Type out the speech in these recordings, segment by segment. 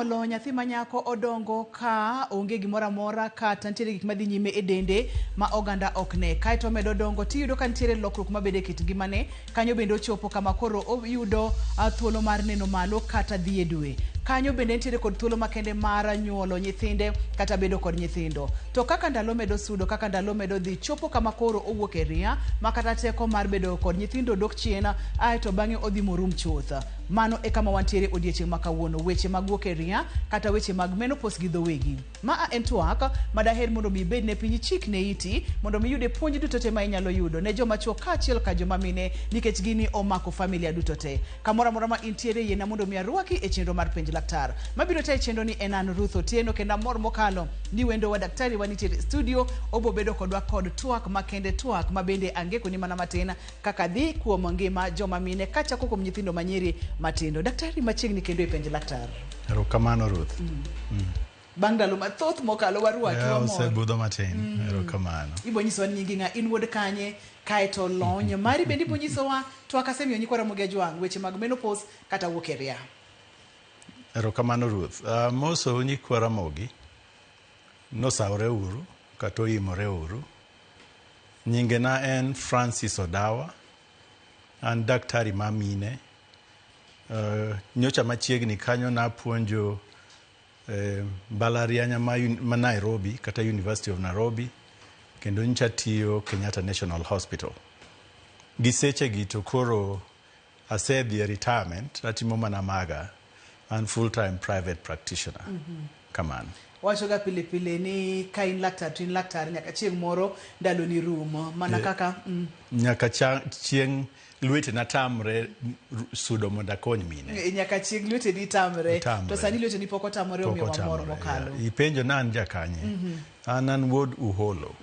nyuolo nyathi manyako odongo ka onge gimoro amora kata nitiere gik madhi nyime e dende ma oganda ok ne. Kaeto medo dongo tiyudo ka nitiere lokruok mabede kit ngimane, kanyo bende ochopo kama koro oyudo thuolo mar neno malo kata dhi e dwe. Kanyo bende nitiere kod thuolo makende mar nyuolo nyithinde kata bedo kod nyithindo. To kaka ndalo medo sudo, kaka ndalo medo dhi, chopo kama koro owuok e ria ma kata teko mar bedo kod nyithindo dok chien, aeto bang'e odhi morum chuth. Mano e kama wantiere odiechieng' ma kawuono, weche mag wuok e ria kata weche mag menopause gi dhowegi. Ma en twak ma daher mondo mi bed ne piny chik ne iti mondo mi yude puonj duto te ma inyalo yudo ne joma chuo kaachiel ka joma mine, nikech gini omako familia duto te. Kamoro amora ma intiere yiena mondo mi arwaki e chenro mar penj laktar. Mabiro te chenro ni en an Ruth Otieno, kendo mor mokalo ni wendo wa daktari wanitiere studio obo bedo kodwa kod twak makende, twak ma bende angeko ni mana matin kaka dhi kuom ngima joma mine kachako kuom nyithindo manyiri matindo. Daktari machiegni kendo e penj laktar. Erokamano Ruth. Bang' ndalo mathoth mokalo warwaki wa mor. Osebudho matin. Erokamano. Ibo nyiso ni nyingi ng'a, in wuod kanye, kaeto lony mari bende ibo nyisowa twak asemiyo nyikwara Muge Jwang' weche mag menopause kata wuok e ria. Erokamano Ruth. Moso nyikwara Mogi nosawre uru kata oimore uru. Nyingena en Francis Odawa, an daktari mamine. Nyocha machiegni kanyo napuonjo mbalariany ma Nairobi kata University of Nairobi, kendo nyocha tiyo Kenyatta National Hospital. Giseche gi to koro asedhi e retirement, atimo mana maga, an full-time private practitioner. Kamano. Wachoga pile pile ni ka in laktar to in laktar nyaka chieng' moro ndalo ni rumo mana kaka nyaka chieng' lwete na tamre sudo mondo akony mine. Nyaka chieng' lwete ni tamre. To sani lwete ni poko tamre omiyo mamor mokalo. Ipenjo na an jakanye. An wuod Uholo.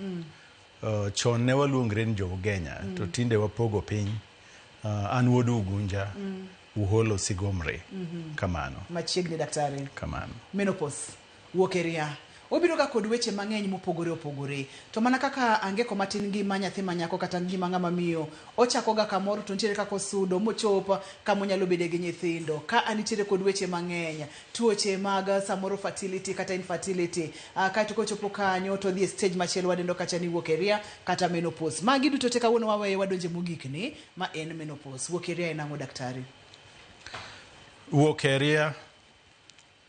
Chon ne waluongre ni Jo-Ugenya to tinde wapogo piny. An wuod Ugunja. Uholo Sigomre. Kamano. Machiegni daktari. Kamano. Menopause. Wuok e ria. Obiro ga kod weche mang'eny mopogore opogore. To mana kaka angeko matin ngima nyathi manyako kata ngima ng'ama miyo, ochako ga kamoro to nitiere kaka osudo mochopo kama onyalo bede gi nyithindo. Ka anitiere kod weche mang'eny, tuoche mag samoro fertility kata infertility. Kaeto kochopo kanyo to dhi e stage machielo wadendo kacha ni wuok e ria kata menopause. Magi duto te kawuono waweyo wadonje mogik ni ma en menopause. Wuok e ria en ang'o daktari? Wuok e ria,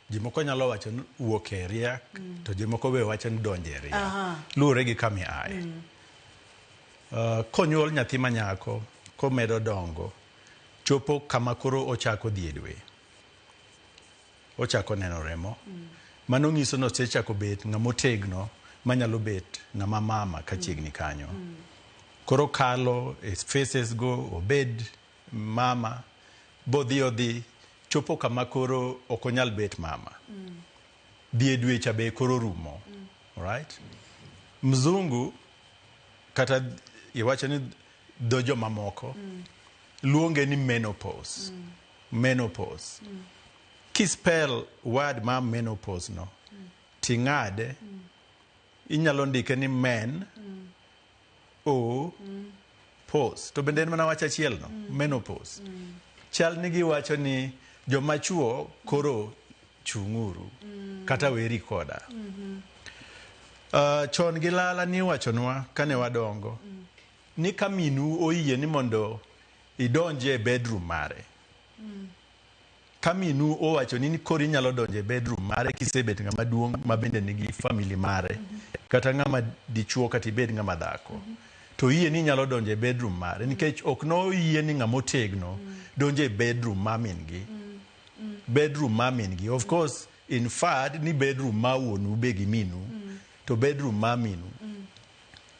jimoko nyalo wacho ni wuok e ria, to jimoko be wacho ni donjo e ria. Luwore gi kama iaye. Konyuol nyathi manyako, komedo dongo, chopo kama koro ochako dhi e dwe. Ochako neno remo. Mano nyiso ni osechako bet ng'ama otegno manyalo bet ng'ama mama kachiegni kanyo. Koro kalo e phases go, obed mama, bodhi chopo kama koro okonyal bet mama. Dhi e dwe cha be koro rumo. Alright? Mzungu kata iwacho ni dho joma moko luonge ni menopause. Menopause. Kispell word ma menopause no, ting'ade, inyalo ndike ni men, o, pause. To bende en mana wacho achiel no, menopause. Chal nigi wacho ni joma chuo koro chung'uru kata weri koda. Chon gi lala ni wachonwa kane wadongo ni kaminu oyie ni mondo idonje e bedroom mare. Kaminu owacho ni koro inyalo donje e bedroom mare kisebet ng'ama duong' ma bende nigi family mare, kata ng'ama dichuo kata ibed ng'ama dhako. To yie ni nyalo donje e bedroom mare, nikech ok no yie ni ng'ama otegno donje e bedroom mamin gi. Bedroom mamin gi. Of course, in fact, ni bedroom ma wuonu be gi minu, to bedroom maminu.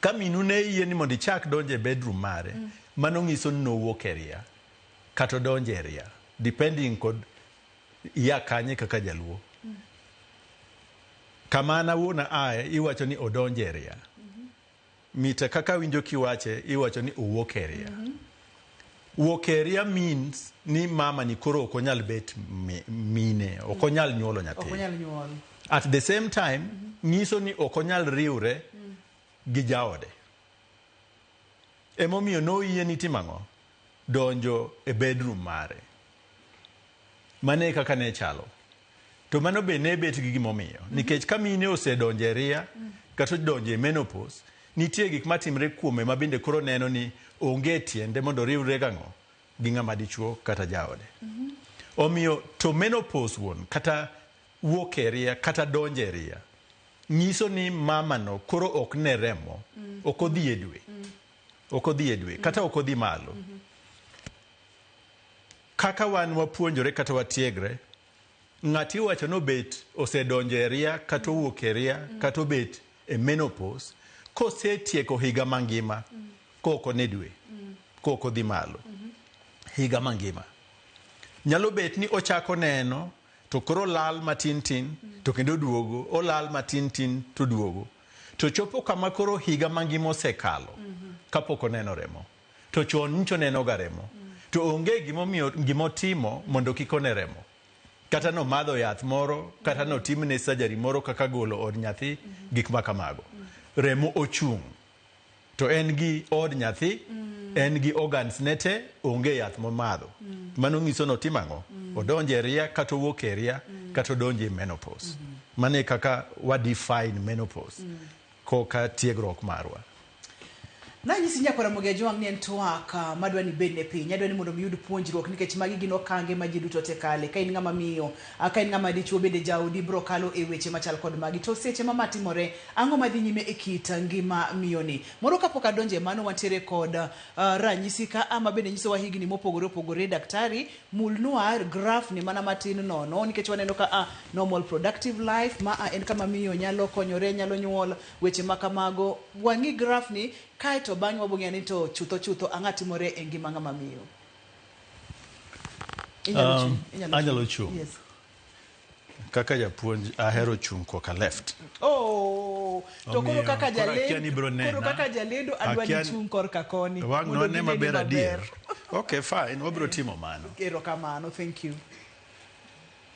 Ka minu ne yie ni mondo ichak donje e bedroom mare, mano ng'iso ni nowuok e ria kata donje e ria, depending kod iya kanye kaka jaluo. Kamana wuona ae iwacho ni odonje e ria. Mita kaka winjo kiwache iwacho ni owuok e ria. Wuok e ria means ni mama ni koro okonyal bet mine, okonyal nyuolo nyathi. Okonyal nyuol. At the same time, nyiso ni okonyal riwre gi jaode. Emomiyo no yie ni timang'o donjo e bedroom mare. Mane kaka ne chalo. to mano be ne bet gi gimomiyo nikech ka mine osedonje ria kata donje menopause nitie gik matimre kuome ma bende koro neno ni onge tiende mondo riwre gang'o gi ng'ama dichuo kata jaode. Omiyo to menopause won kata wuok e ria kata donje ria nyiso ni mama no koro ok ne remo, ok odhi e dwe, ok odhi e dwe kata ok odhi malo. Kaka wan wapuonjore kata watiegre, ng'ati wacho no bet osedonje e ria kata wuok e ria kata bet e menopause kosetieko higa mangima koko ne dwe, koko dhi malo. Higa mangima nyalo bet ni ochako neno to koro lal matin tin to kendo duogo, olal matin tin to duogo, to chopo kama koro higa mangima osekalo kapok oneno remo, to chon ncho neno ga remo, to onge gimotimo mondo kik one remo, kata no madho yath moro kata no timne surgery moro kaka golo od nyathi, gik makamago. Remo ochung' to en gi od nyathi, en gi organs nete, onge yath momadho. Mano nyiso no timang'o, odonje ria kata wuok e ria kata odonje menopause. Mane kaka wa define menopause koka tiegruok marwa. Na nyisi nyakora moge jwang' ni en twak madwa ni bedne piny, adwa ni mondo miyud puonjruok nikech magi gin okange ma ji duto te kale. Ka in ng'ama miyo, ka in ng'ama dichuo bende jaodi bro kalo e weche machal kod magi. To seche ma matimore, ang'o madhi nyime e kit ngima miyo ni. Moro kapok adonje mano wantiere kod ranyisi ka ama bende nyiso wa higni mopogore opogore. Daktari mulnua graph ni mana matin nono nikech waneno ka normal productive life ma en kama miyo nyalo konyore, nyalo nyuol, weche makamago. Wangi graph ni kai to bang' wabong'e ni to chutho ang'atimore e ngima ng'ama miyo. Anyalo chung'. Yes. Kaka japuonj ahero chung' koka left. To koro kaka jalendo adwa ni chung' korka koni. Wang' no ne maber adier. Okay, fine. Wabro timo mano. Erokamano, thank you.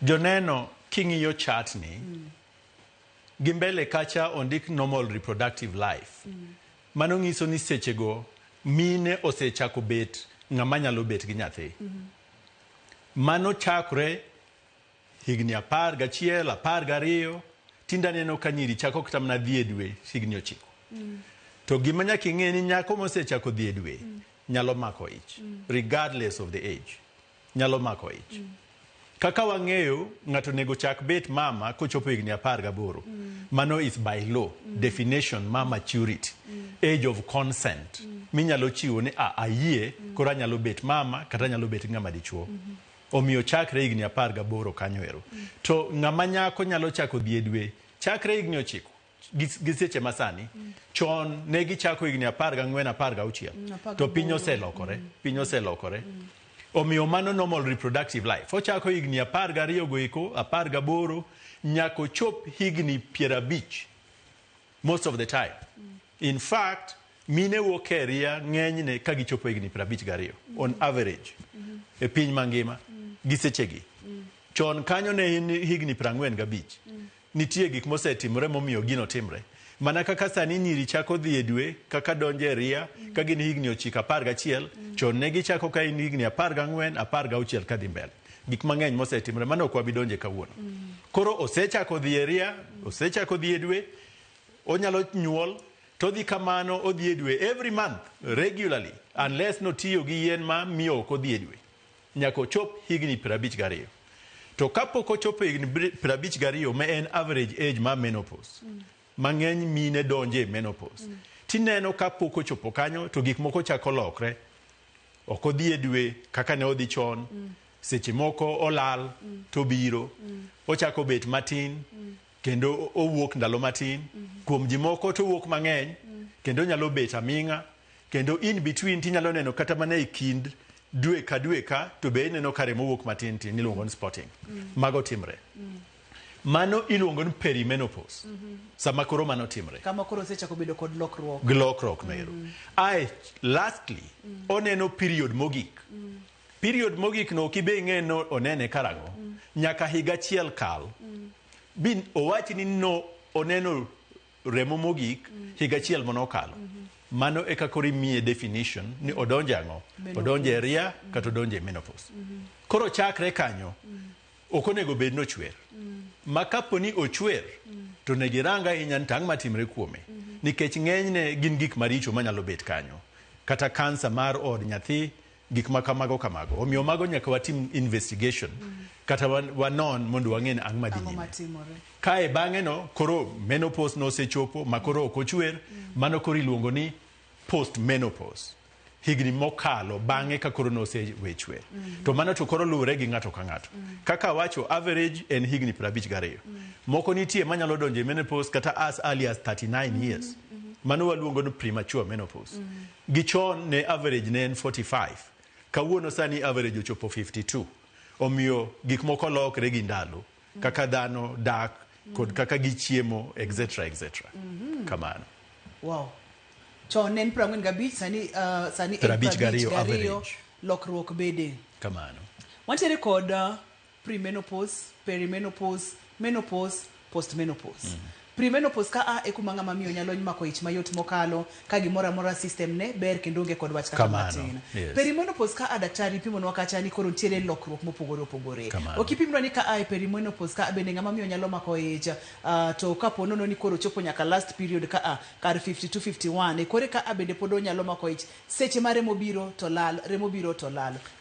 Joneno king'iyo chart ni gimbele kacha ondik normal reproductive life. Mano nyiso ni sechego mine osechako bet ng'ama nyalo bet gi nyathi. Mano chakre higni 11, 12, tinda neno ka nyiri chako kata mana dhi e dwe higni 9. To gima nyaka ing'e ni nyako mosechako dhi e dwe nyalo mako ich, regardless of the age. Nyalo mako ich. Kaka wang'eyo ng'ato nego chak bet mama kochopo higni 18. Mano is by law, definition ma maturity, age of consent. Minyalo chiwo ni ayie koro anyalo bet mama kata anyalo bet ng'ama dichuo. Omiyo chakre higni 18 kanyo ero. To ng'ama nyako nyalo chako dhi e dwe chakre higni 9 gi seche masani. Chon ne gichako higni 14, 16. To piny oselokore. Omiyo mano normal reproductive life. Ochako higni 12 goiko, 18, nyako chop higni 50 most of the time. In fact, mine wuok e ria ng'enyne ka gichopo higni 52 on average e piny mangima gi sechegi. Chon kanyo ne higni 45. Nitie gik mosetimore momiyo gino timre. Mana kaka sani nyiri chako dhi e dwe kaka donje ria ka gin higni 11, chon ne gichako ka in higni 14, 16 kadhi mbele. Gik mang'eny mosetimre mano ok wabi donje kawuono. Koro osechako dhi e ria, osechako dhi e dwe, onyalo nyuol, to dhi kamano odhi e dwe every month regularly unless notiyo gi yien ma miyo ok odhi e dwe. Nyako chop higni 52. To kapok ochopo higni 52 ma en average age ma menopause. Mang'eny mine donje menopause. Tineno kapok ochopo kanyo to gik moko chako lokre. Ok odhi e dwe kaka ne odhi chon. Seche moko olal to biro. Ochako bet matin kendo owuok ndalo matin. Kuom ji moko to owuok mang'eny kendo nyalo bet aming'a. Kendo in between tinyalo neno kata mana e kind dwe ka to be neno kare mowuok matin tin iluongo ni spotting. Mago timre. Mano iluongo ni perimenopause. Sama koro mano timre. Kama koro osechako bedo kod lokruok. Lokruok mero. Lastly, oneno period mogik. Period mogik no kibe ing'e no onene karang'o. Nyaka higa achiel kal. Bin owachi ni no oneno remo mogik higa achiel monokalo. Mano e kaka imiye definition ni odonje ang'o. Odonje ria kata odonje menopause. Koro chakre kanyo okonego bed no chwer ma kaponi ochwer to ne giranga inyan tang matimre kuome nikech ng'enyne gin gik maricho manyalo bet kanyo kata kansa mar od nyathi gik makamago omiyo mago nyaka watim investigation kata wanon mondo wang'e ang' madhi nyime kae bang'e no koro menopause nosechopo ma koro ok ochwer mano koro iluongo ni post menopause higni mokalo bang'e ka koro nosewe chwer to mano to koro luwre gi ng'ato ka ng'ato kaka wacho average en higni 52 moko nitie manyalo donjo e menopause kata as early as 39 years mano waluongo ni premature menopause gichon ne average ne en 45 kawuono sani average ochopo 52 omiyo gik moko lokre gi ndalo kaka dhano dak kod kaka gichiemo etc kamano wow chon en 45 sani sani 52 average lokruok bede kamano wantiere kod premenopause perimenopause menopause postmenopause premenopause ka e kuma ng'ama miyo nyalo mako ich mayot mokalo ka gimoro amora system ne ber kendo onge kod wach kata matin perimenopause ka daktari pimonwa kacha ni koro ntiere lokruok mopogore opogore okipimwa ni ka e perimenopause ka bende ng'ama miyo nyalo mako ich to kapo nono ni koro chopo nyaka last period ka kar 52 51 e kore ka bende pod onyalo mako ich seche ma remo biro to lal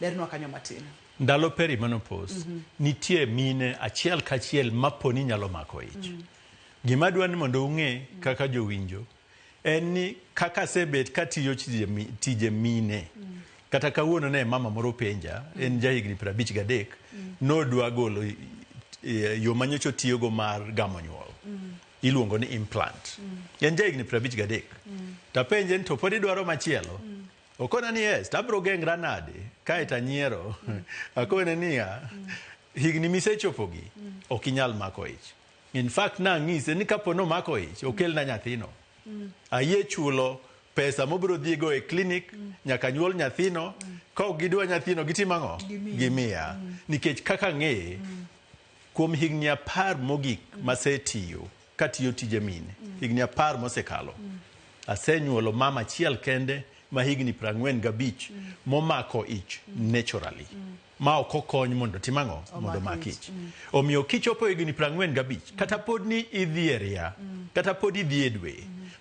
lernwa kanyo matin ndalo perimenopause nitie mine achiel kachiel maponi nyalo mako ich gima dwani mondo ung'e kaka jowinjo en ni kaka sebet katiyo tije mine kata kawuono ne mama moro penja en jahigni 53 nodwa golo yo manyocho tiyogo mar gamo nyuol iluongo ni implant en jahigni 53 tapenje ni to pod idwaro machielo okona ni yes tabro gengra nade kae tanyiero akone niya higni misechopogi ok inyal mako ich in fact nang'ise ni kapo no mako ich okelna nyathino ayie chulo pesa mobiro dhigo e clinic nyaka nyuol nyathino ka ok gidwa nyathino gitimo ang'o gimiya nikech kaka ng'eye kuom higni 10 mogik masetiyo katiyo tije mine higni 10 mosekalo asenyuolo mama achiel kende ma higni 45 momako ich naturally ma ok okony mondo timang'o mondo mak ich omiyo kichopo higni 45 kata pod ni idhi e ria kata pod idhi e dwe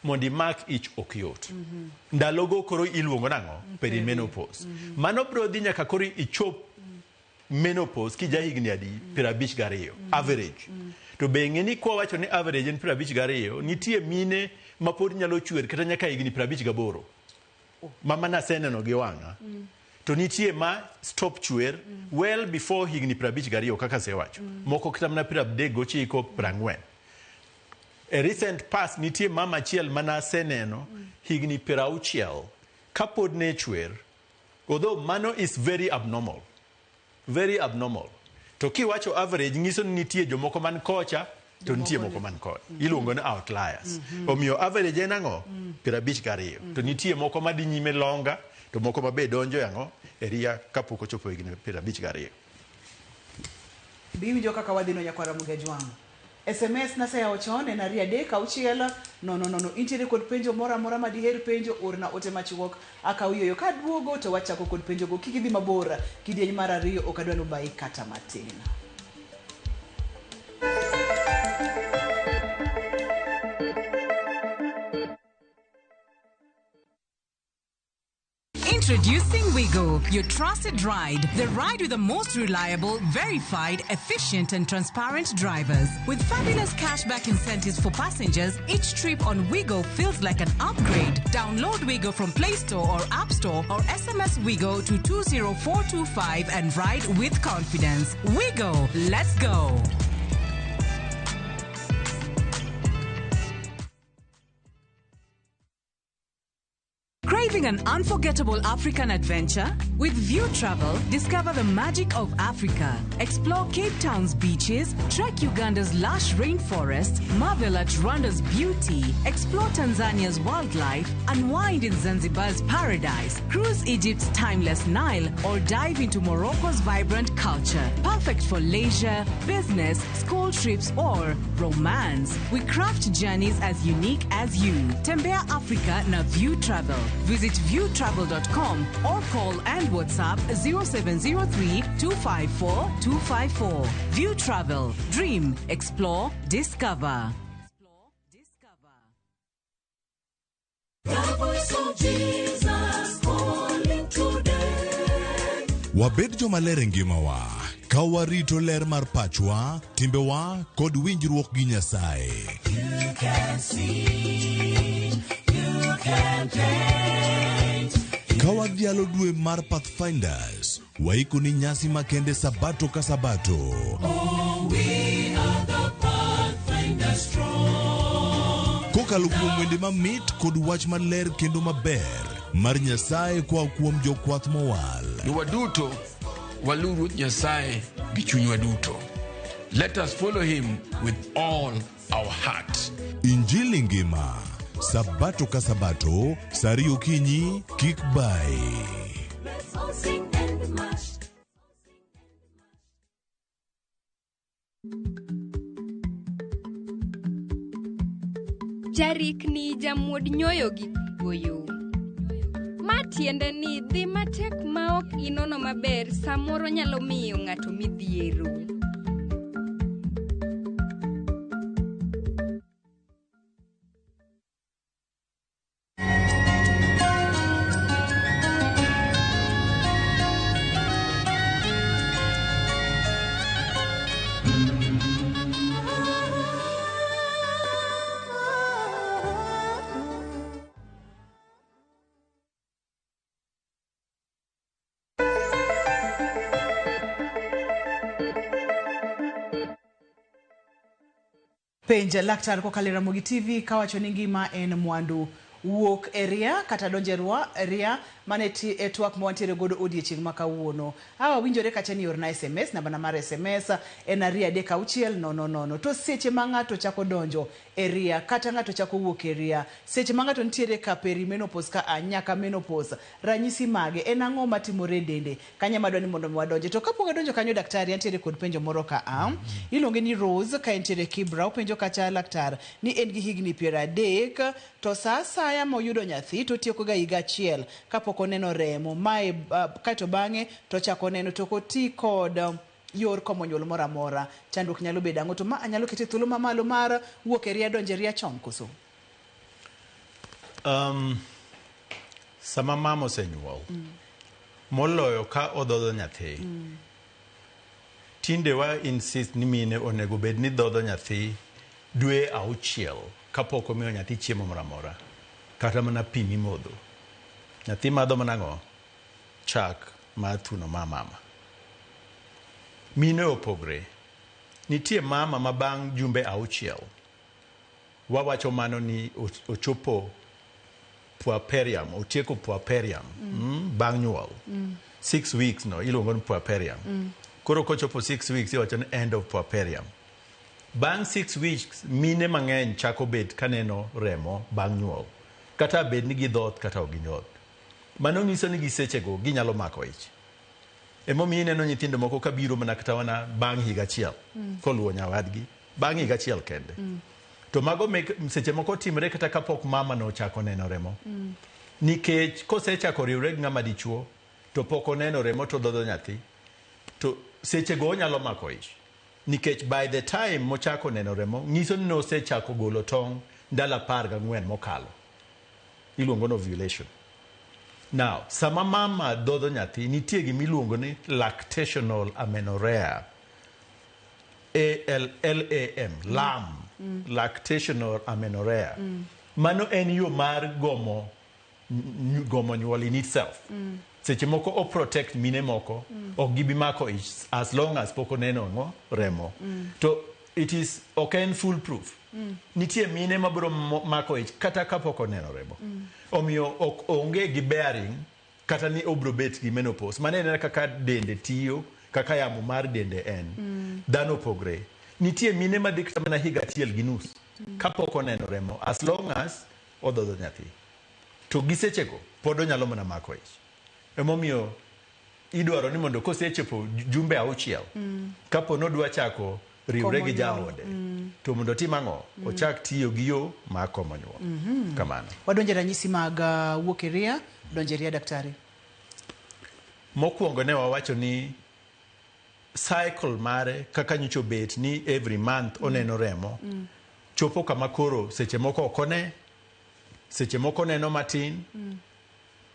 mondo imak ich ok yot ndalogo koro iluongo nang'o perimenopause mano biro dhi nyaka koro ichop menopause kija higni adi 52 average to be ng'e ni kwa wacho ni average en 52 nitie mine ma pod nyalo chwer kata nyaka higni 58 mama naseneno gi wang'a to nitie ma stop chwer well before higni 52 kaka sewacho moko kata mana 39 40 a recent past nitie mama achiel mana seneno higni 60 kapod ne chwer although mano is very abnormal to kiwacho average ngiso ni nitie jomoko man kocha to nitie moko man kod iluongo ni outliers omiyo average en ang'o 52 to nitie moko madhi nyime longa to moko mabe donjo ang'o eria kapok ochopo higni 52 biwinjo kaka wadhino nyakwara mugejwang SMS naseyawo chon en 3 no intiere kod penjo moro amora madiher penjo orna ote machuok akawiyoyo kaduogo to wachako kod penjogo kik idhi mabor kidieny mar 2 ok adwa nubai kata matin. Introducing Wigo, your trusted ride. The ride with the most reliable, verified, efficient and transparent drivers. With fabulous cashback incentives for passengers, each trip on Wigo feels like an upgrade. Download Wigo from Play Store or App Store or SMS Wigo to 20425 and ride with confidence. Wigo, let's go. Craving an unforgettable African adventure? With View Travel, discover the magic of Africa. Explore Cape Town's beaches, trek Uganda's lush rainforests, marvel at Rwanda's beauty, explore Tanzania's wildlife, unwind in Zanzibar's paradise, cruise Egypt's timeless Nile, or dive into Morocco's vibrant culture. Perfect for leisure, business, school trips, or romance. We craft journeys as unique as you. Tembea Africa na View Travel. Visit viewtravel.com or call and WhatsApp 0703 254 254. View Travel. Dream, explore, discover. The voice of Jesus calling today. Wabed jomaler ngimawa, ka warito ler mar pachwa, timbewa kod winjruok gi Nyasaye. You can see, you can paint. Ka wadhialo dwe mar Pathfinders, waiko ni nyasi makende sabato ka sabato. Oh, we are the Pathfinders strong. Kokalo kuom wende mamit kod wach maler kendo maber mar Nyasaye kwa kuom jokwath mowal. Waduto waluru Nyasaye gi chunywa duto. Let us follow him with all our heart. Injili ngima, sabato ka sabato, sari okinyi, kik bai. Let's all sing and march. Jarikni jamuod nyoyo gi goyo. Ma tiende ni dhi matek ma ok inono maber samoro nyalo miyo ng'ato midhiero. Penja laktar ko kalera mogi TV kawacho ni ngima en mwandu. Wuok E Ria kata donjerwa Ria mane e twak mwantiere godo odiechieng' ma kawuono. Hawa winjore kacha ni orna SMS namba mar SMS en 306 to seche ma ng'ato chako donjo e Ria kata ng'ato chako wuok e Ria seche ma ng'ato ntiere ka perimenopause ka anyaka menopause ranyisi mage en ang'o matimore dende kanya madwani mondo wadonje to kapok adonjo kanyo daktari antiere kod penjo moro ka iluonge ni Rose ka entiere Kibra penjo kacha laktar ni en gi higni 30 to sasa ya moyudo nyathi to tieko ga higa achiel kapok oneno remo mae kato bang'e to chako neno to koti kod yor komo nyuol mora mora chandruok nyalo bedo ang'o to ma anyalo kete thuolo mamalo mar wuok e Ria donje Ria chon koso sama mama osenyuol moloyo ka odhodho nyathi tinde wa insist ni mine onego bed ni dhodho nyathi dwe auchiel kapok omiyo nyathi chiemo mora mora kata mana pi modho nyathi madho mana ng'o chak ma thuno ma mama mine opogre nitie mama ma bang' jumbe auchiel wawacho mano ni ochopo puerperium otieko puerperium bang' nyuol 6 weeks no iluongo ni puerperium koro kochopo 6 weeks iwacho ni end of puerperium bang' 6 weeks mine mang'eny chako bet kaneno remo bang' nyuol kata bed ni gidhoth kata ok gidhoth mano nyiso ni gisechego ginyalo mako ich emomiyo ineno nyithindo moko kabiro mana kata wana bang' higa achiel koluwo nyawadgi bang' higa achiel kende to mago seche moko timre kata kapok mama no chako neno remo nikech kosechako riwre gi ng'ama dichuo to pok oneno remo to dhodho nyathi to sechego onyalo mako ich nikech by the time mochako neno remo nyiso ni osechako golo tong' ndalo 14 mokalo iluongo no ovulation. Now, sama mama dhodho nyathi nitie gimiluongo ni lactational amenorrhea. LAM, lactational amenorrhea. Mano en yo mar gomo nyuol in itself. Seche moko o protect mine moko ok gibi mako ich as long as poko neno remo. To it is okay foolproof. Nitie mine mabro mako ich kata kapoko neno remo. Omiyo onge gi bearing kata ni obro bet gi menopause. Manene kaka dende tiyo, kaka yamo mar dende en. Dhano pogre. Nitie mine madhi kata mana higa achiel gi nus kapoko neno remo as long as odhodho nyathi. To gisechego pod onyalo mana mako ich. Emomiyo idwaro ni mondo kosechopo jumbe auchiel kapo nodwa chako riwre gi jaode to mondo tim ang'o ochak tiyo gi yo mar komo nyuol. Kamano. Wadonje ranyisi mag Wuok E Ria, donje ria daktari. Mokwongo ne wawacho ni cycle mare kaka nyocho bet ni every month oneno remo chopo kama koro seche moko okone, seche moko neno matin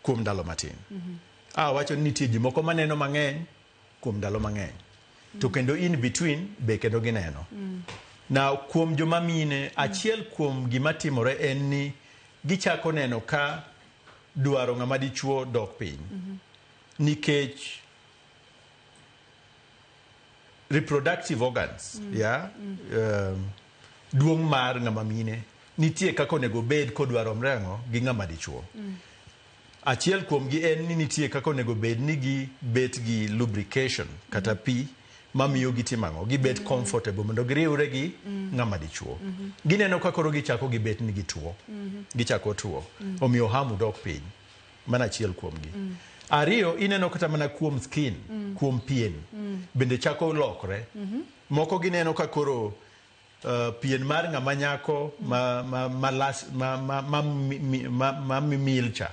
kuom ndalo matin. Wacho ni nitie ji moko maneno mang'eny kuom ndalo mang'eny. To kendo in between be kendo gineno. Na kuom joma mine, achiel kuom gima timore en ni gichako neno ka dwaro ng'ama dichuo dok piny. Nikech reproductive organs, duong' mar ng'ama mine nitie kaka onego bed kodwaro mrengo gi ng'ama dichuo. Achiel kuom gi en ni nitie kaka onego bed ni gi bet gi lubrication kata pi mamiyo gitimango gi bet comfortable mondo giriwre gi ng'ama dichuo. Gineno ka koro gichako gi bet ni gituo. Gichako tuo. Omiyo hamu dok piny. Mana achiel kuom gi. Ariyo, ineno kata mana kuom skin, kuom pien. Bende chako lokre. Moko gineno ka koro pien mar ng'ama nyako ma milcha.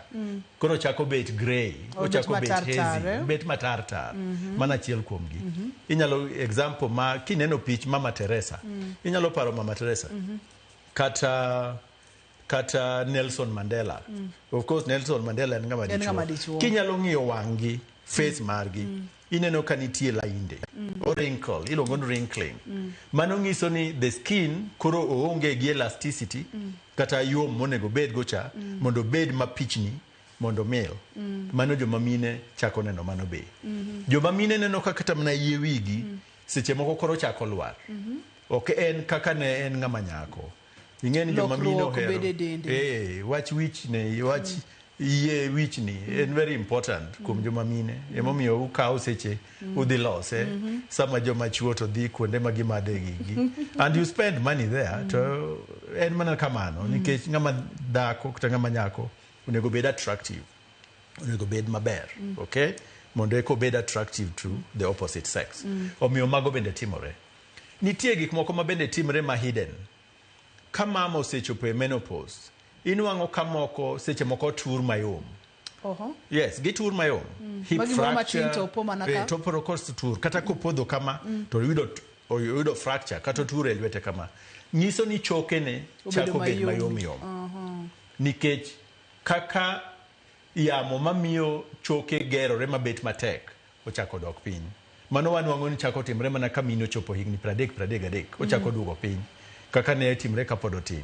Koro chako bet grey. Ochako bet hazy. Bet matartar. Mana achiel kuom gi. Inyalo example ma kineno pich Mama Teresa. Inyalo paro Mama Teresa. Kata Nelson Mandela. Of course Nelson Mandela en ng'ama dichuo. Kinyalo ng'iyo wang'gi, face margi, ineno ka nitie lainde. O wrinkle, iluongo ni wrinkling. Mano ng'iso ni the skin koro oonge gi elasticity kata yom monego bed gocha mondo bed mapichni mondo mil. Mano joma mine chako neno mano be. Joma mine neno ka kata mana yie wigi seche moko koro chako lwar. Ok en kaka ne en ng'ama nyako. Ingeni joma mine ohero. Wach wich ne, wach yie wich ni en very important kuom joma mine. Emomiyo ukawo seche udhi lose sama joma chuo to dhi kuonde ma gimade gigi. And you spend money there to en mana kamano nikech ng'ama dhako kata ng'ama nyako onego bed attractive. Onego bed maber, okay? Mondo eko bed attractive to the opposite sex. Omiyo mago bende timore. Nitie gik moko ma bende timore ma hidden. Ka mama osechopo e menopause, inuang'o ka moko seche moko tur mayom. Yes, gitur mayom. Hip fracture, toporocost tur. Kata kopodho kama, to yudo fracture, kata tur e lwete kama. Nyiso ni choke ne chako bed mayom yom. Nikech kaka yamo mamiyo choke gerore mabet matek, ochako dok piny. Mano wanuang'o ni chako timre mana ka mino chopo higni 33, ochako duogo piny. Kaka ne timre kapod otin.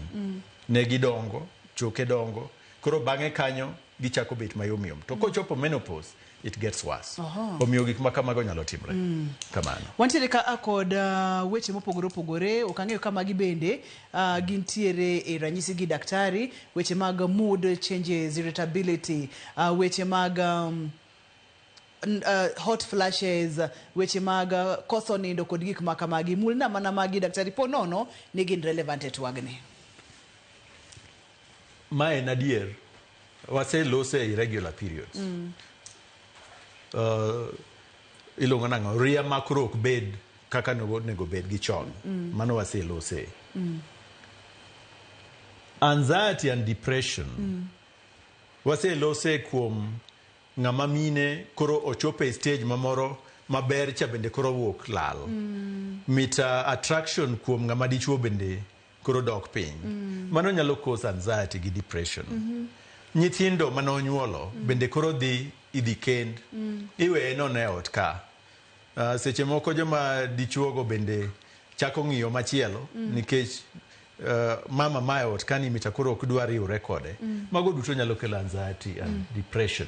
Ne gidongo, choke dongo, koro bang'e kanyo gichako bet mayom. To kochopo menopause, it gets worse. Omiyo gik ma kamago nyalo timre. Kamano. Wantiere ka kod weche mopogore opogore, okang'eyo kama gibende gintiere e ranyisi gi daktari, weche mag mood changes, irritability, weche mag hot flashes, weche mag koso nindo kod gik makamagi. Mulna mana magi daktari po nono ni gin relevant e twagne. Ma en adier. Wase lose irregular periods. Ilongo nang'o ria makro ok bed kaka nego bed gi chon. Mano wase lose. Anxiety and depression. Wase lose kuom ng'ama mine koro ochope stage mamoro maber cha bende koro wuok lal. Mita attraction kuom ng'ama dichuo bende koro dok piny. Mano nyalo cause anxiety gi depression. Nyithindo manonyuolo bende koro idhi kend. Iwe no ne ot ka. Seche moko joma dichuogo bende chako ng'iyo machielo nikech mama mae ot kani mita koro ok dwar riwre kode. Mago duto nyalo kelo anxiety and depression.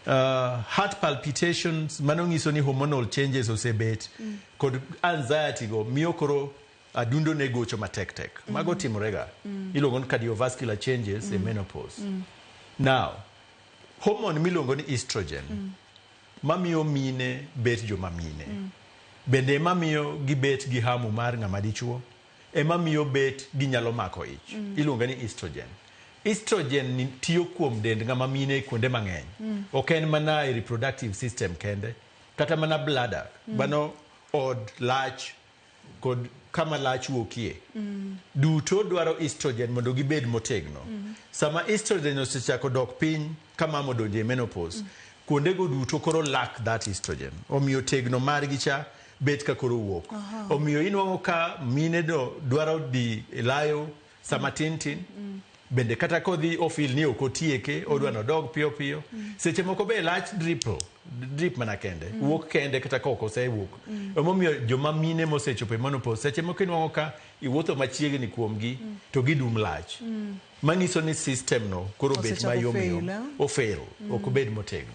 Heart palpitations, mano ngiso ni hormonal changes osebet kod anxiety go miyo koro adundo ne gocho matek. Mago timorega. Iluongo ni cardiovascular changes in menopause. Now, hormone miluongo ni estrogen mamiyo mine bet joma mine. Bende mamiyo gibet gi hamu mar ng'ama dichuo. Mamiyo bet ginyalo mako ich. Iluongo ni estrogen. Estrogen tiyo kuom dend ng'ama mine kuonde mang'eny. Ok en mana e reproductive system kende. Kata mana bladder. Bano od lach kod kama lach wuokie duto dwaro estrogen mondo gibed motegno. Sama estrogen osechako dok piny kama modonje e menopause, kuondego duto koro lack that estrogen. Omiyo tegno margi cha bet ka koro wuok. Omiyo inwang'o ka mine dwaro dhi layo sama tin. Bende kata kodhi ofil ni okotieke odwa no dog piyo. Seche moko be lach drip mana kende. Wuok kende kata koko se wuok. Omomiyo joma mine mosechopo e menopause seche moko inwang'o ka iwuotho machiegni kuomgi to gidum lach. Manyiso ni system no koro bet mayom ofail ok obed motegno.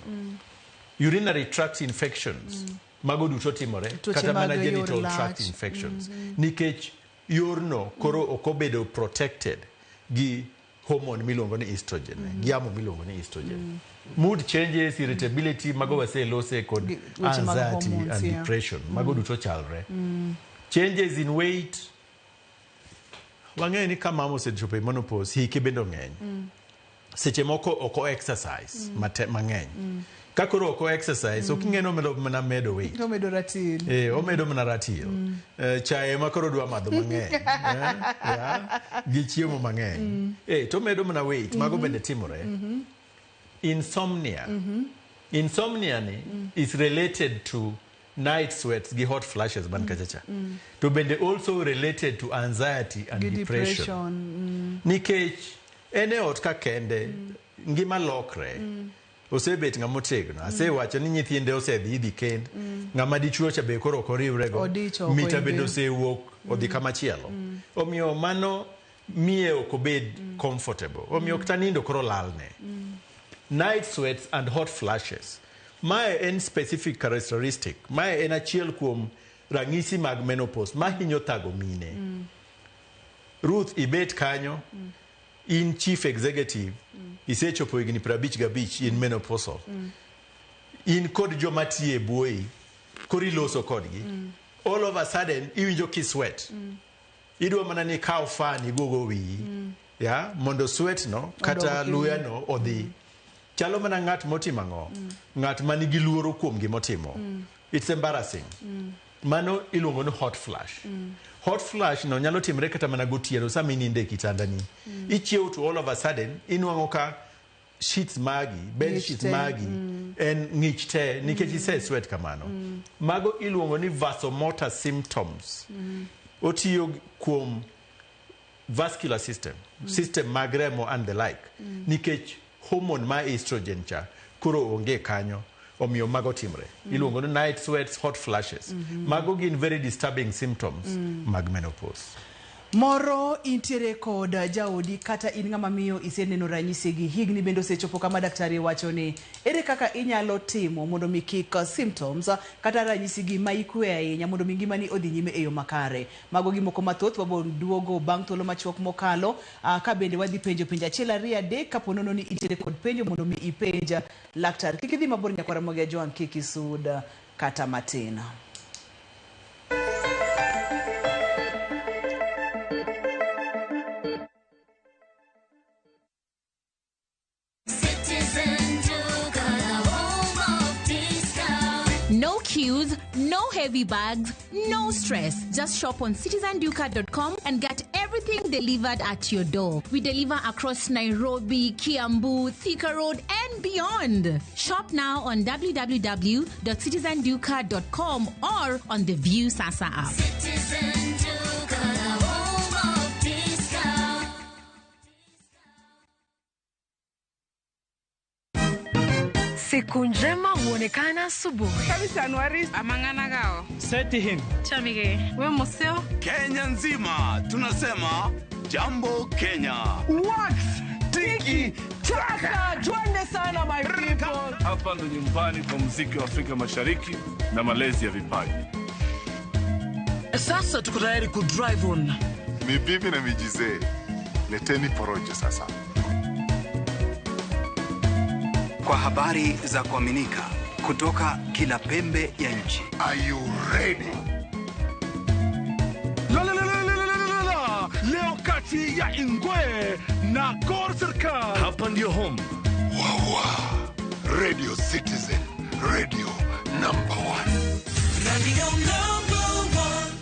Urinary tract infections mago duto timore kata mana genital tract infections nikech yorno koro ok obedo protected gi hormone miluongo ni estrogen giamo miluongo ni estrogen. Mood changes, irritability mago waselose kod anxiety and depression mago duto chalre. Changes in weight wang'eyo ni ka mama osechopo e menopause hike bende ng'eny. Seche moko oko exercise mang'eny. Ka koro oko exercise ok ing'eno mana medo weight. Omedo ratil. Omedo mana ratil. Chae ma koro dwa madho mang'eny. Gi chiemo mang'eny. To medo mana weight mago bende timore. Insomnia. Insomnia ni is related to night sweats gi hot flashes ban kachacha. To bende also related to anxiety and depression. Nikech ene ot ka kende ngima lokre. Osebet ng'ama otegno. Asewacho ni nyithinde osedhi idhi kend. Ng'ama dichuo cha be koro okoriwrego. Mita bende osewuok odhi kamachielo. Omiyo mano miye ok obed comfortable. Omiyo kata nindo koro lalne. Night sweats and hot flashes. Mae en specific characteristic. Mae en achiel kuom ranyisi mag menopause. Ma hinyo thago mine. Ruth ibet kanyo. In chief executive. Isechopo higni 55 in menopausal. In kod joma tiye buoi. Kori loso kodgi. All of a sudden, iwinjo ki sweat. Idwa mana ni kao fan igogo wiyi. Mondo sweat no, kata luya no, odhi. Chalo mana ng'at motimo ang'o. Ng'at manigi luoro kuom gimotimo. It's embarrassing. Mano iluongo ni hot flash. Hot flash no nyalo timre kata mana gotieno sama ininde kitandani. Ichiew to all of a sudden inwang'o ka sheets magi, bed sheets magi en ng'ich te nikech ise sweat kamano. Mago iluongo ni vasomotor symptoms. Otiyo kuom vascular system mag remo and the like. Nikech hormone ma estrogen cha koro onge kanyo. Omiyo mago timre. Iluongo ni night sweats, hot flashes. Mago gin very disturbing symptoms mag menopause. Moro intiere kod jaodi kata in ng'ama miyo iseneno ranyisi gi higni bende osechopo kama daktari wacho ni ere kaka inyalo timo mondo mi kik symptoms kata ranyisi gi ma ikwe ahinya mondo mi ngimani odhi nyime e yo makare. Mago gi moko mathoth wabo duogo bang' thuolo machuok mokalo ka bende wadhi penjo achiel ariyo adek kapo nono ni intiere kod penjo mondo mi ipenja laktar. Kik idhi mabor nyakwara moga Joan kik isud kata matin. No queues, no heavy bags, no stress. Just shop on citizenduka.com and get everything delivered at your door. We deliver across Nairobi, Kiambu, Thika Road, and beyond. Shop now on www.citizenduka.com or on the View Sasa app. Siku njema huonekana asubuhi. Kabisa Januari amangana gao. Seti him. Chamige. We museo. Kenya nzima tunasema jambo Kenya. Wax tiki taka. Twende sana my people. Hapa ndo nyumbani kwa muziki wa Afrika Mashariki na malezi ya vipaji. Sasa tuko tayari ku drive on. Mibibi na mijize. Leteni porojo sasa. Kwa habari za kuaminika kutoka kila pembe ya nchi. Are you ready? Leo kati ya Ingwe na Korserka. Hapa ndio home. Radio Citizen, radio number 1. Radio number 1.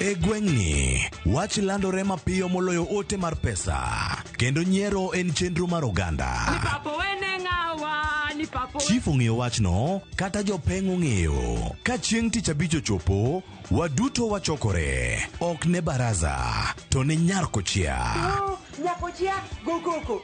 E gweng'ni, wach landore mapiyo moloyo ote mar pesa. Kendo nyiero en chenro mar oganda. Chief ong'eyo wachno, kata jopeng' ong'eyo. Ka chieng' tich abich ochopo, waduto wachokore. Ok ne baraza, to ne nyarkochia. Nyakochia, gokoko.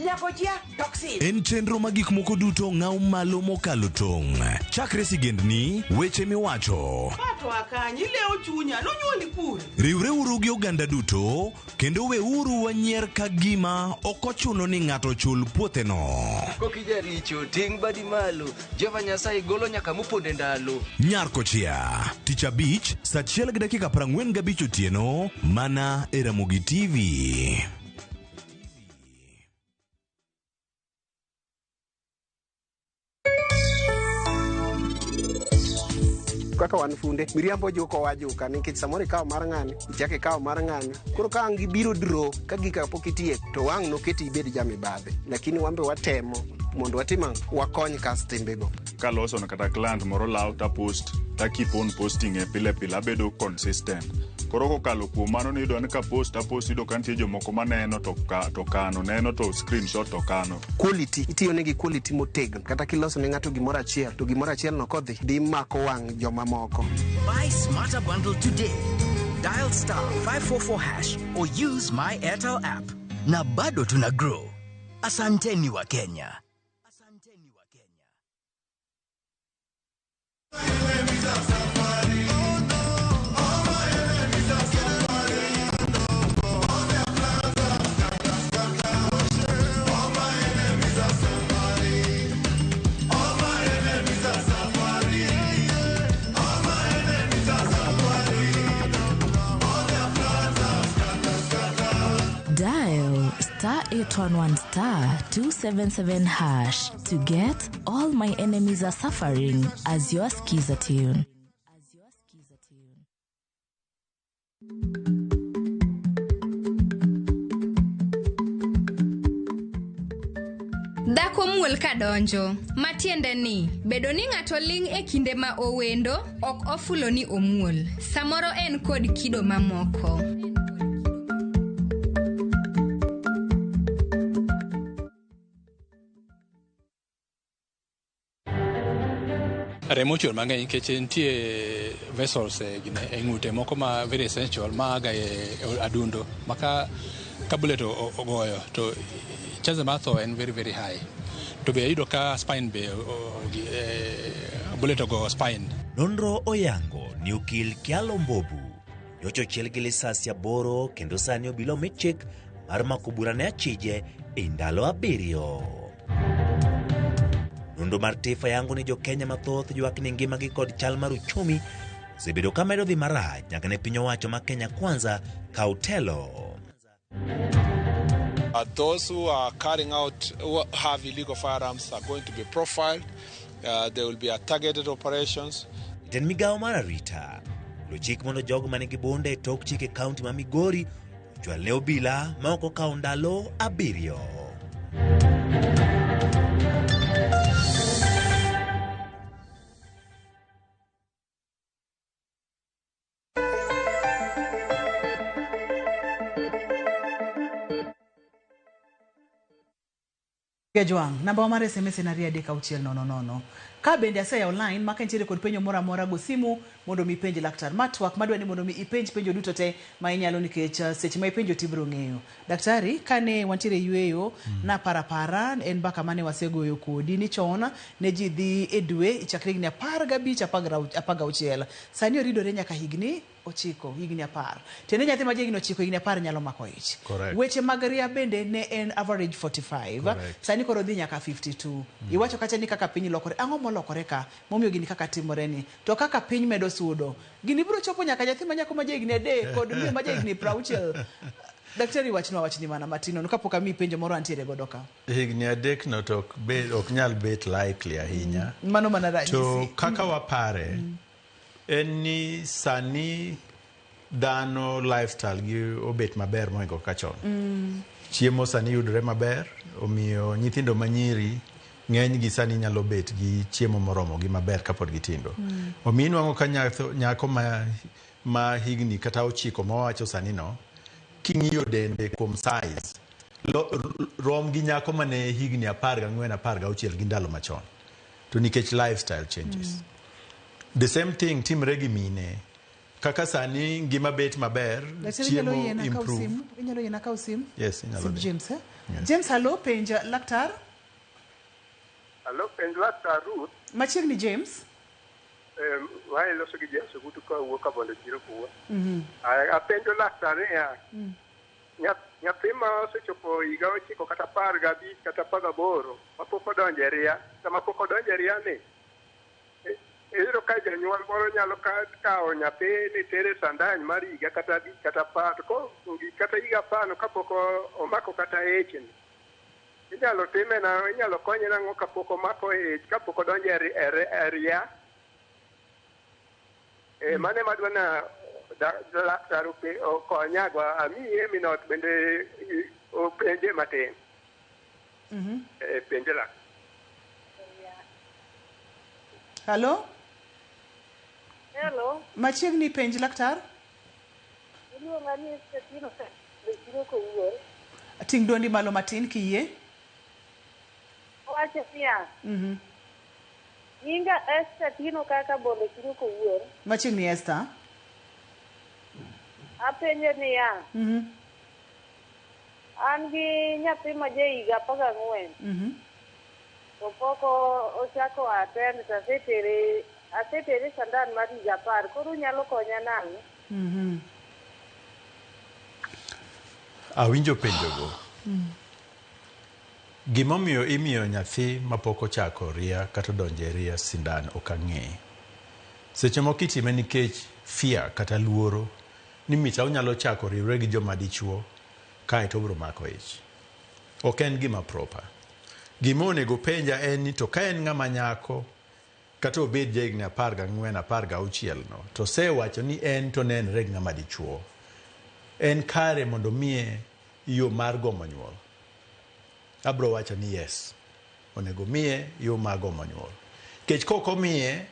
Nyakochia, toxin. En chenro ma gik moko duto ng'aw malo mokalo tong'. Chakre sigendni, weche miwacho. Pato akanyi leo chunya, nonyuoli kure. Riwreuru gi oganda duto, kendo weuru wanyier ka gima ok ochuno ni ng'ato chul puotheno. Kokija richo, ting' badi malo. Jehova Nyasaye golo nyaka moponde ndalo. Nyarkochia, tich abich, saa 1:45 otieno, mana e Ramogi TV. Kaka wan funde miriambo juko wajuka nikech samoro ikawo mar ng'ani ichake ikawo mar ng'ani koro ka ang gibiro dro ka gika pok itiek to wang' noketi ibed jamibadhe lakini wambe watemo mondo watima wakony kastimbego kaloso na kata client moro law ta post ta keep on posting e pile pile abedo consistent koro kokalo kuom mano ni yudo ni ka post ido ka nitie jomoko maneno to kano neno to screenshot to kano quality itiyo negi quality motegno kata kiloso ne ng'ato gimoro achiel to gimoro achiel no kodhi dhi mako wang' joma moko. Buy Smarter Bundle today. Dial *544# or use my Airtel app. Na bado tuna grow. Asanteni wa Kenya. Dial *811*277# to get All My Enemies Are Suffering as your skiza tune. Dhako muol kadonjo, matiende ni, bedo ni ng'ato ling' e kinde ma owendo, ok ofulo ni omuol. Samoro en kod kido mamoko. Remochur mang'eny nikech nitie vessels e ng'ute moko ma very essential maaga e adundo maka ka bullet ogoyo to chance mar tho en very very high to be ayudo ka spine be bullet ogo spine. Nonro oyango ni okil Kyalo Mbobu nyocho chiel gi lisasi 8 kendo sani obilo michik mar mako bura ne achije e ndalo 7. Nondo mar taifa yango ni jo Kenya mathoth ywak ni ngimagi kod chal mar uchumi osebedo ka medo dhi marach nyaka ne piny owacho ma Kenya Kwanza kaw telo. Those who are carrying out, who have illegal firearms are going to be profiled. There will be targeted operations. Ten migawo mar arita lo chik mondo jogo manigi bonde e tok chike kaunti ma Migori chwal ne obila ma ok okawo ndalo 7. Gejwang, namba mar SMS en 36000. Ka bende asaya online maka ntiere kod penjo mora mora go simu mondo mi penj laktar matwak madwa ni mondo mi ipenj penjo duto te ma inyalo nikech seche ma ipenjo tibro ng'eyo. Daktari kane wantiere yueyo na para en baka mane wasegoyo kodi ni chona ne ji dhi e dwe ichakre higni 15 16 sani oridore nyaka higni 9 higni 10 tene nyathi ma higni 9 higni 10 nyalo mako ich. Weche mag ria bende ne en average 45 sani koro dhi nyaka 52. Iwacho kacha ni kaka piny lokore ang'o molokore ka momiyo gini kaka timore ni to kaka piny medo sudo gini biro chopo nyaka nyathi ma nyako ma higni 3 kod miyo ma higni 60. Daktari wachni mana matino no kapok ami penjo moro antiere godo ka. Higni 3 no to ok nyal bet likely ahinya. Mano mana ranyisi. To kaka wapare en ni sani dhano lifestyle gi obet maber moingo kachon. Chiemo sani yudore maber omiyo nyithindo manyiri ng'eny gi sani nyalo bet gi chiemo moromo gi maber kapod gitindo. Omiyo nwang'o ka nyako ma ma higni kata 9 mawacho sani no king'iyo dende kuom size rom gi nyako mane higni 14 16 gi ndalo machon to nikech lifestyle changes the same thing timre gi mine kaka sani ngima bet maber chiemo improve inyalo yena ka usim yes inyalo James James hello penja laktar hello penja laktar Ruth machiegni James why loso gi James gutu ka wuoka bondo chiro kuwa apenjo laktar ya nyathi ma osechopo higa 9 kata 15 kata 18 mapok odonjo e ria sama pok odonjo e ria ni ero ka janyuol moro nyalo kawo nyathi ni tere sandan mar higa kata 5 kata 10 ko kata higa 5 kapok omako kata echni inyalo time na inyalo konye nango kapok omako kapok odonjo e ria mane madwana laktar okonyagwa amiye minot bende openje matin penje la Hello Hello machiegni penj laktar iluonga ni Stefano Bechiro ko wuor ting dondi malo matin kiyie wacho niya Inga Stefano kaka bondo chiro ko wuor machiegni Esther apenje niya an gi nyathi ma higa 14 to poko ochako attend to asetere sandan mar higa 10 koro nyalo konya nang'o awinjo penjogo gimomiyo imiyo nyathi mapok ochako ria kata donjo e ria sindan ok ang'eyo seche moko itime nikech fear kata luoro ni mita onyalo chako riwre gi joma dichuo kae to biro mako ich ok en gima proper gima onego penja en ni to ka en ng'ama nyako kata obed jahigni 14 16 no to sewacho ni en to nenre gi ng'ama dichuo en kare mondo miye yo mar gomo nyuol abro wacho ni yes onego miye yo mar gomo nyuol kech kok omiye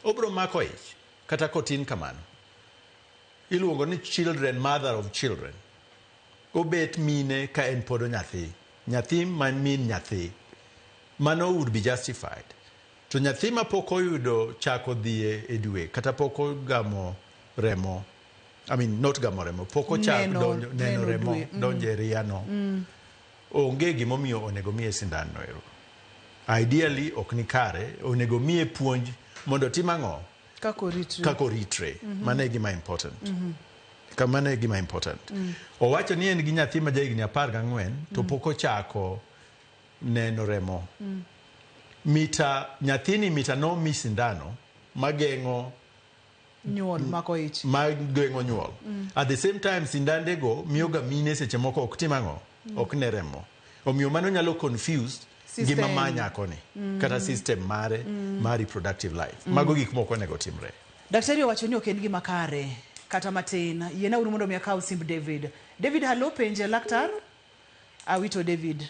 obro mako ich kata kotin kamano iluongo ni mother of children obet mine ka en podo nyathi man min nyathi mano would be justified to nyathi ma pok oyudo chako dhie e dwe kata pok ogamo remo not gamo remo pok ochako neno remo donjo e ria no onge gimomiyo onego miye sindan no ero ideally ok ni kare onego miye puonj mondo tim ang'o kako ritre mane gima important kamane gima important owacho ni en gi nyathi ma jahigni 14 to pok ochako neno remo nyathini mita no mi sindano mageng'o nyuol mako ich mageng'o nyuol at the same time sindandego miyoga mine seche moko ok tim ang'o ok ne remo omiyo mano nyalo confuse ngima ma nyakoni kata system mare mar reproductive life mago gik moko onego timre daktari owacho ni ok en gima kare kata matin yiena uru mondo mi akaw simb David hello penje laktar awito David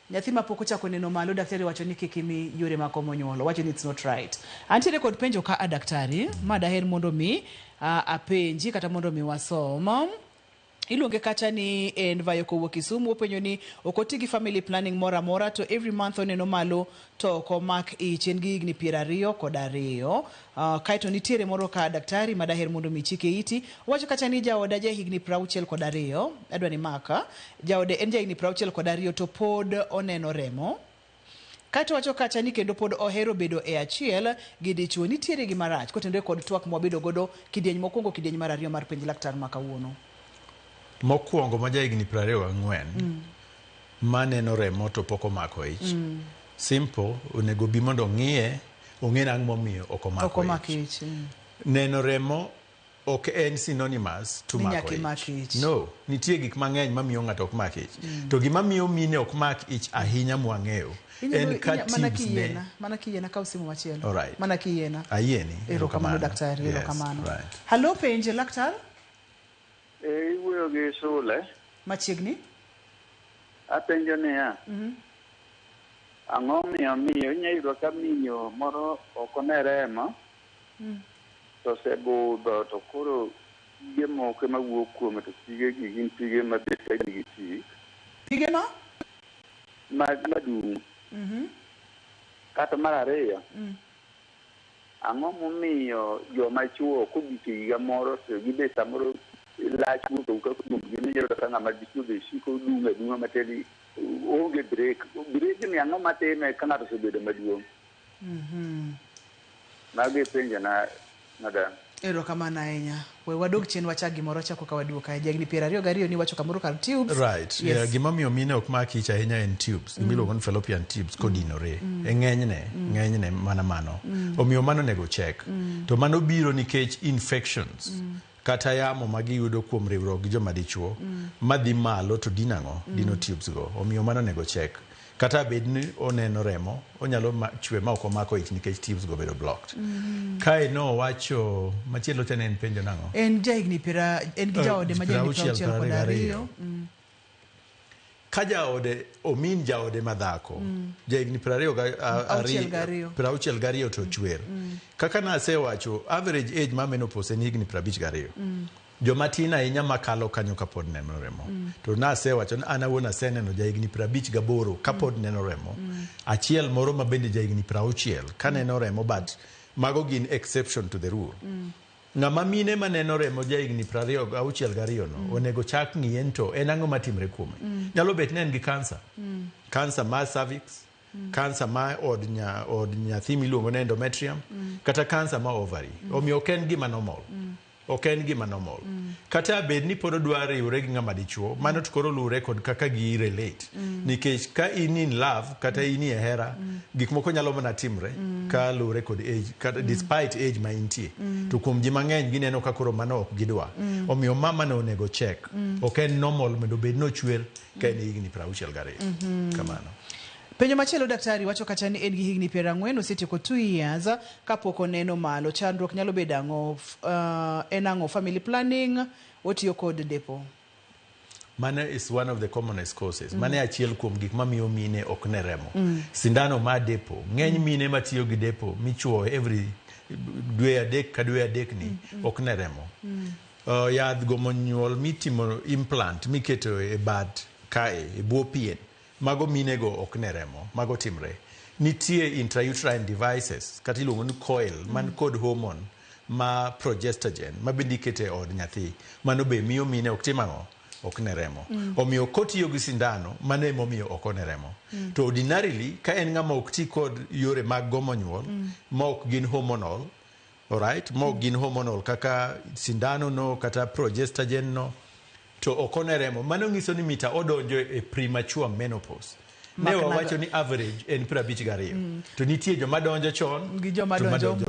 nyathi ma pok ochako neno malo daktari wacho ni kik imi yore makomo nyuol wacho ni it's not right antiere kod penjo ka daktari ma daher mondo mi apenji kata mondo mi wasoma iluonge kacha ni Envayo kowuok Kisumu openjo ni okoti gi family planning mora to every month oneno malo to komak ich en gi higni 22 kaito nitiere moro ka daktari madaher mondo mi chike iti wacho kacha ni jaoda ja higni 62 adwa ni maka jaode en ja higni 62 to pod oneno remo kaito wacho kacha ni kendo pod ohero bedo e achiel gi dichuo nitiere gi marach kotendo kod twak mwabedo godo kidieny mokwongo kidieny mar ariyo mar penj laktar makawuono mokwongo ma jahigni 24 maneno remo to pok omako ich simple onego bi mondo ong'e nang'o momiyo ok omako ich neno remo ok en synonymous to mako ich no nitie gik mang'eny mamiyo ng'ato ok mak ich to gima miyo mine ok mak ich ahinya mwang'eyo en ka tips ne mana kiyiena ka usimu machielo right. mana kiyiena ayieni erokamano daktari erokamano hello penje laktar iwuoyo gi Sule machiegni apenjo niya ang'o miyo inyayudo ka miyo moro ok one remo to sebudho to koro pige moko ema wuok kuome to pige gi gin pige mabet ka nigi tik. Pige no? Madung'. Kata mar ariyo, ang'o momiyo joma chuo kogik higa moro to gibet samoro lach wuotho ka kuomgi niyudo ka ng'ama dichuo be siko dung' adung'a matin onge break. Break ni ang'o matime ka ng'ato osebedo maduong'. Magi penjo na madam. Erokamano ahinya. We wadog chien wachak gimoro chako ka waduogo kae. Jagni 22 ni wacho kamoro kar tubes. Right. Yes. Gimomiyo mine ok mak ich ahinya en tubes. Gimiluongo ni fallopian tubes kodinore. Ng'enyne mana mano. Omiyo mano nego check. To mano biro nikech infections. Kata yamo ma giyudo kuom riwruok gi joma dichuo madhi malo to dinang'o dino tubes go. Omiyo mano nego check. Kata bed ni oneno remo, onyalo chwe ma ok omako ich nikech tubes go bedo blocked. Kae no wacho machielo tene en penjo nang'o? En jahigni en gi jaode ma jahigni 62. Ka jaode omin jaode madhako jahigni 62 to chwer. Kaka nasewacho average age ma menopause en higni 52. Joma tin ahinya makalo kanyo kapod neno remo. To nasewacho ni an awuon aseneno jahigni 58 kapod neno remo. Achiel moro ma bende jahigni 60 ka neno remo, but mago gin exception to the rule. Ng'ama mine ma neno remo jahigni 62 no onego chak ng'iyen to en ang'o matimre kuome. Nyalo bet ni en gi kansa. Kansa mar cervix, kansa ma od nyathi miluongo ni endometrium, kata kansa ma ovary. Omiyo ok en gima normal. Ok en gima normal. Kata bed ni pod odwa riwre gi ng'ama dichuo, mano to koro luwre kod kaka gi relate. Nikech ka in in love kata in e hera, gik moko nyalo mana timre ka luwre kod age, kata despite age ma intie. To kuom ji mang'eny gineno ka koro mano ok gidwa. Omiyo mama no onego check. Ok en normal mondo bed no chwer ka en higni 62. Kamano. Penjo machielo daktari wacho kata ni en gi higni 40 osetieko 2 years kapok oneno malo. Chandruok nyalo bedo ang'o? En ang'o? Family planning, otiyo kod depo? Mane is one of the commonest causes. Mane achiel kuom gik mamiyo mine ok ne remo. Sindano ma depo. Ng'eny mine matiyo gi depo michuo every dwe adek ka dwe adek ni ok ne remo. Yadh gomo nyuol mitimo implant miketo e bad kae e buo pien. Mago mine go ok ne remo. Mago timre. Nitie intrauterine devices kata iluongo ni coil man kod hormone ma progestogen ma bende ikete od nyathi. Mano be miyo mine ok tim ang'o? Ok ne remo. Omiyo kotiyo gi sindano mano emomiyo ok ne remo. To ordinarily ka en ng'ama ok ti kod yore mag gomo nyuol ma ok gin hormonal, alright, ma ok gin hormonal kaka sindano no kata progestogen no, to ok ne remo. Mano nyiso ni mita odonjo e premature menopause. Ne wawacho ni average en 52. To nitie joma donjo chon gi joma donjo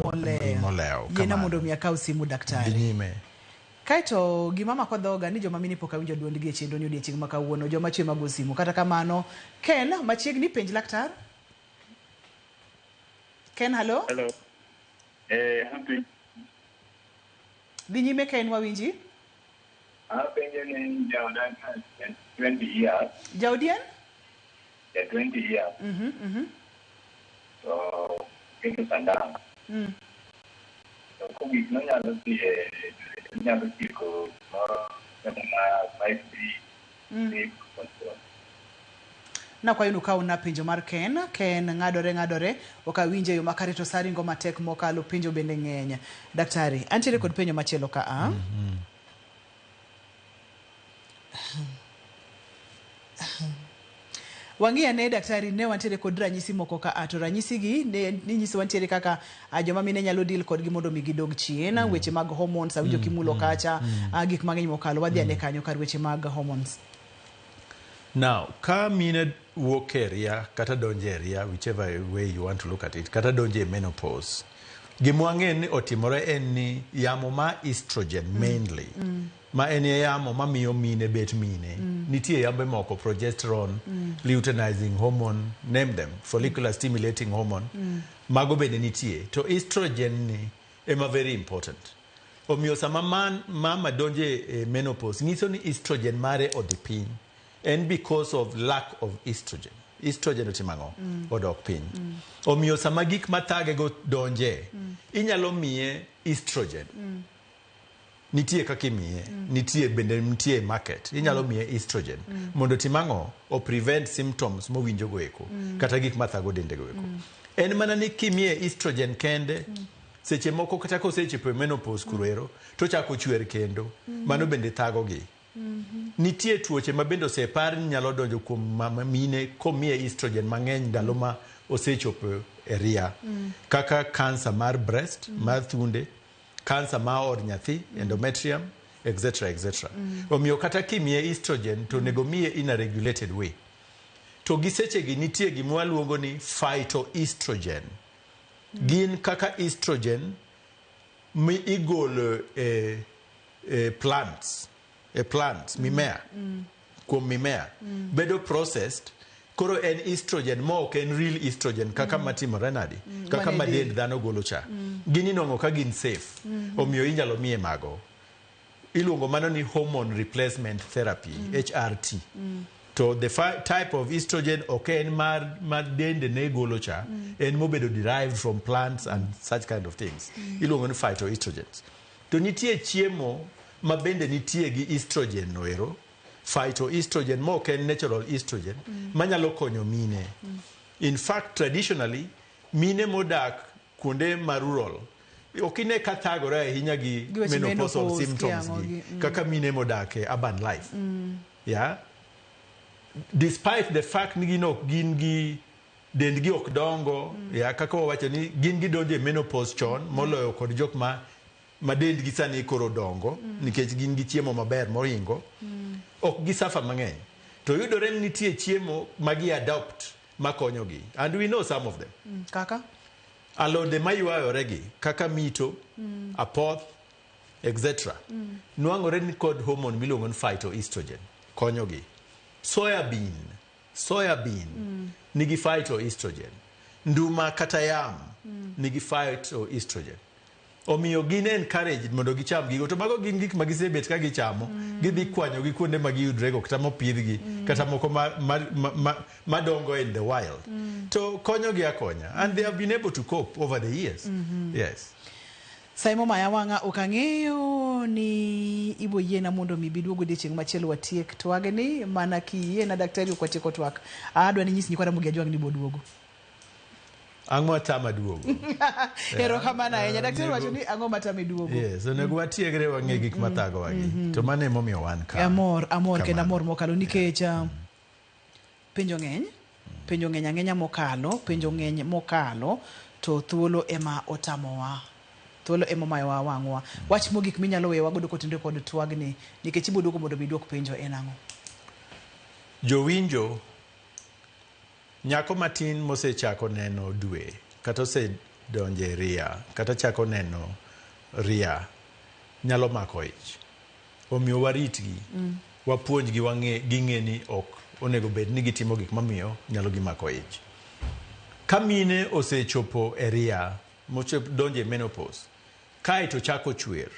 moleo. Yena mondo mi akaw simu daktari. Dinime. Kaito gimama kodhoga ni joma mini pok awinjo duondgi e chenro ni odiochieng' ma kawuono, joma chwe mag simu. Kata kamano, Ken machiegni penj laktar. Ken, hello? Hello. Happy. Dhi nyime Ken wawinji? Penjo ni Jaudan 20 years. Jaudian? 20 years. So, kito sandang. So, kung ito nyalo tiko moro kata na 5-3 control. Na kwa yunu kauna pinjo mar Ken ng'adore okawinje yo makare to saringo matek mokalo pinjo bende ng'enya. Daktari, antiere kod penjo machielo ka a? Wangia ne daktari ne wantiere kod ranyisi moko ka ato ranyisi gi ne nyiso wantiere kaka joma mine nyalo deal kod gi mondo mi gidog chien, weche mag hormones awinjo kimulo kacha gik mang'eny mokalo wadhi ane kanyo kar weche mag hormones. Now, ka mine wuok e ria kata donje e ria, whichever way you want to look at it, kata donje e menopause, gimwang'e ni otimore en ni yamo ma estrogen mainly. Ma en yamo ma miyo mine bet mine. Nitie yambe moko, progesterone, luteinizing hormone, name them, follicular stimulating hormone. Mago bende nitie. To estrogen ni ema very important. Omiyo sama mama donje e menopause, nyiso ni estrogen mare odhi piny. And because of lack of estrogen. Estrogen otimang'o? Odok piny. Omiyo sama gik mathage go donje, inyalo miye estrogen. Nitie kaka imiye, nitie bende nitie market. Inyalo miye estrogen mondo timango o prevent symptoms mowinjo go eko kata gik mathago dende go eko. En mana ni kimiye estrogen kende seche moko kata kosechopo menopause kurero to chako chwer kendo mano bende thago gi. Nitie tuoche ma bende osepar ni nyalo donjo kuom mama mine komiye estrogen mang'eny ndalo ma osechopo e ria kaka cancer mar breast, mar thunde, cancer ma od nyathi, endometrium, etc. Omiyo kata kimiye estrogen to nego miye in a regulated way. To giseche gi nitie gima luongo ni phytoestrogen. Gin kaka estrogen mi igolo plants, mimea, kuom mimea, bedo processed. Koro en estrogen mo ok en real estrogen kaka matimore nadi kaka madend dhano golo cha. Gini nongo ka gin safe. Omiyo inyalo miye mago. Iluongo mano ni hormone replacement therapy, HRT. To the type of estrogen ok en mar dende ne golo cha, en mobedo derived from plants and such kind of things. Iluongo ni phytoestrogens. To nitie chiemo ma bende nitie gi estrogen noero. Phytoestrogen mo ken natural estrogen manyalo konyo mine. In fact, traditionally, mine modak kuonde ma rural okine kathagore ahinya gi menopausal symptoms gi kaka mine modak e urban life. Yeah. Despite the fact ni gin gi dendgi ok dongo, kaka wawacho ni gin gidonjo e menopause chon moloyo kod jok ma dendgi sani koro dongo nikech gin gi chiemo maber mohingo. Ok gisafa mang'eny. To yudore ni nitie chiemo magi adopt makonyogi. And we know some of them. Kaka? Alode mayuayore gi kaka mito, apoth, etc. Nwang'ore ni kod hormone miluongo ni phytoestrogen. Konyogi. Soybean nigi phytoestrogen. Nduma kata yam nigi phytoestrogen. Omiyo gin encouraged mondo gicham gigo. To mago gin gik magisebet ka gichamo. Gidhi kwanyo gi kuonde ma giyudrego kata mopidhgi kata moko madongo in the wild. To konyogi akonya. And they have been able to cope over the years. Yes. Saimo maya wanga okang'eyo ni ibo yiena mondo mibiduogo odiochieng' machielo watiek twage ni mana kiyie na daktari ok watieko twak. Adwa ni nyisi ni kwara Mugia Jwang ni boduogo. Ang'o atama duogo. Erokamano ahinya. Daktari wacho ni ang'o matami duogo. Yes, onego watiegre wang'e gik mathago wagi. To mano emomiyo wan ka. Amor kendo amor mokalo nikech penjo ng'eny ang'enya mokalo to thuolo ema otamowa. Thuolo ema mayowa wang'wa. Wach mogik minyalo weyo wagodo kotinde kod twagni nikech iboduogo mondo biduok penjo en ang'o? Jowinjo nyako matin mosechako neno dwe kata osedonjo e ria kata chako neno ria nyalo mako ich. Omiyo waritgi, wapuonjgi ging'e ni ok onego bed ni gitimo gik mamiyo nyalo gimako ich. Ka mine osechopo e ria donjo e menopause kae to chako chwer,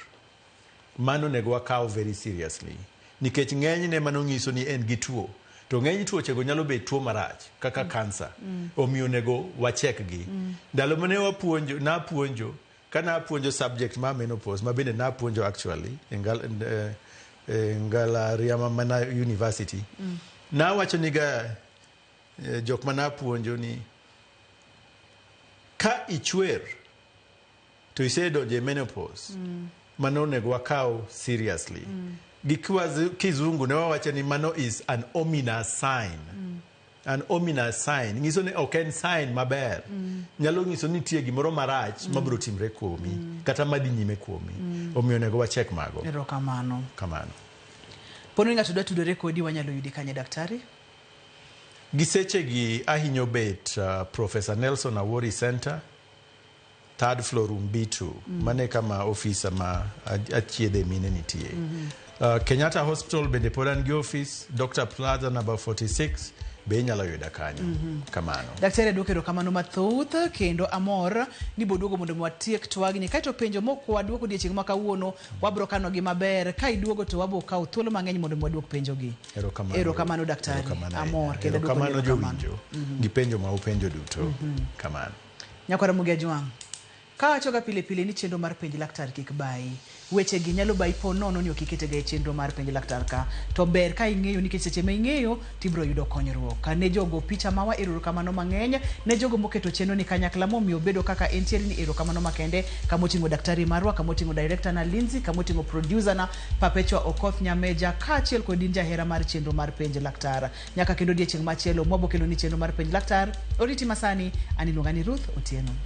mano nego wakaw very seriously nikech ng'enyne mano ng'iso ni en gi tuo. To ng'eny tuochego nyalo bet tuo marach kaka cancer. Omiyo nego wachekgi. Ndalo mane napuonjo subject ma menopause ma bende napuonjo actually Ngalariama mana university. Nawacho niga jok ma napuonjo ni ka ichwer to isedonjo e menopause mano nego wakaw seriously. Kizungu ne wawacho ni mano is an ominous sign. An ominous sign. Ngiso ni ok en sign maber. Nyalo ngiso ni nitie gimoro marach mabiro timre kuomi kata madhi nyime kuomi. Omiyo nego wachek mago. Erokamano. Kamano. Pono ng'ato dwa tudore kodi wanyalo yudi kanye daktari? Giseche gi ahinyo bet Professor Nelson Awori Center, 3rd floor room B2. Mane kama ofisa ma achiedhe mine nitie. Kenyatta Hospital bende podan gi office, Dr. Plaza number 46 be nyalo yuda kanyo. Kamano. Daktari duoko erokamano mathoth kendo amor ni boduogo mondo watiek twagni kaito penjo moko waduoko odiochieng' ma kawuono wabro kano gi maber ka iduogo to wabo kaw thuolo mang'eny mondo waduok penjo gi. Erokamano daktari. Amor kendo duoko erokamano gi penjo ma upenjo duto. Kamano. Nyakwara Mugia Jwang. Kawachoga pile pile ni chenro mar penj laktar kik bai. Weche gi nyalo bai po nono ni okikete ga chenro mar penj laktar ka. To ber ka ing'eyo nikech seche ma ing'eyo tibro yudo konyruok. Ka ne jogo picha mawa erokamano mang'eny, ne jogo moketo chenro ni kanyakla momiyo bedo kaka entiere ni erokamano makende, kamoting'o daktari marwa, kamoting'o director na Lindsay, kamoting'o producer na Perpetua Okoth Nyameja, kaachiel kod in jahera mar chenro mar penj laktar. Nyaka kendo odiechieng' machielo mwabokelo ni chenro mar penj laktar. Oriti masani, aniluonga ni Ruth Otieno.